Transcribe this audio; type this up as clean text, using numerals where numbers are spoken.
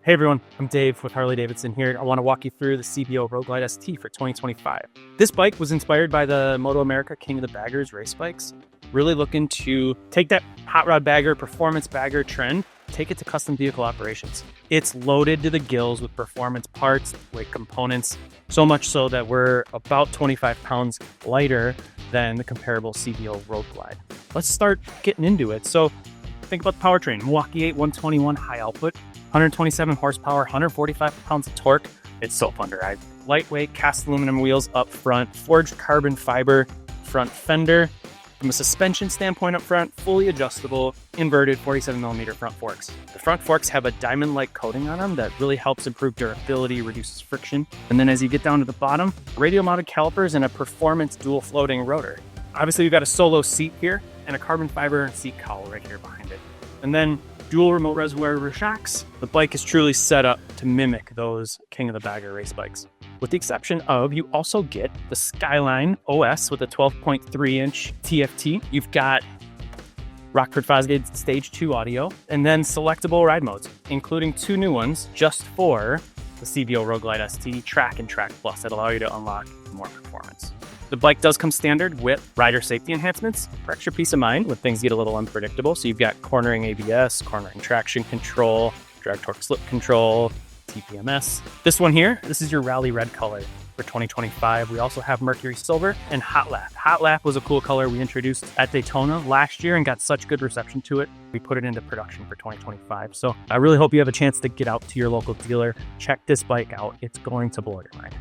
Hey everyone, I'm Dave with Harley-Davidson here. I want to walk you through the CVO Road Glide ST for 2025. This bike was inspired by the Moto America King of the Baggers race bikes. Really looking to take that hot rod bagger, performance bagger trend, take it to custom vehicle operations. It's loaded to the gills with performance parts, weight components, so much so that we're about 25 pounds lighter than the comparable CVO Road Glide. Let's start getting into it. So think about the powertrain. Milwaukee-Eight 121 high output, 127 horsepower, 145 pounds of torque. It's so fun to ride. Lightweight cast aluminum wheels up front, forged carbon fiber front fender. From a suspension standpoint up front, fully adjustable, inverted 47mm front forks. The front forks have a diamond-like coating on them that really helps improve durability, reduces friction. And then as you get down to the bottom, radial-mounted calipers and a performance dual floating rotor. Obviously, we've got a solo seat here and a carbon fiber seat cowl right here behind it. And then dual remote reservoir shocks. The bike is truly set up to mimic those King of the Bagger race bikes. With the exception of, you also get the Skyline OS with a 12.3-inch TFT. You've got Rockford Fosgate Stage 2 audio, and then selectable ride modes, including 2 new ones just for the CVO Road Glide ST, Track and Track Plus, that allow you to unlock more performance. The bike does come standard with rider safety enhancements for extra peace of mind when things get a little unpredictable. So you've got cornering ABS, cornering traction control, drag torque slip control, TPMS. This one here, this is your Rally Red color for 2025. We also have Mercury Silver and Hot Lap. Hot Lap was a cool color we introduced at Daytona last year and got such good reception to it. We put it into production for 2025. So I really hope you have a chance to get out to your local dealer, check this bike out. It's going to blow your mind.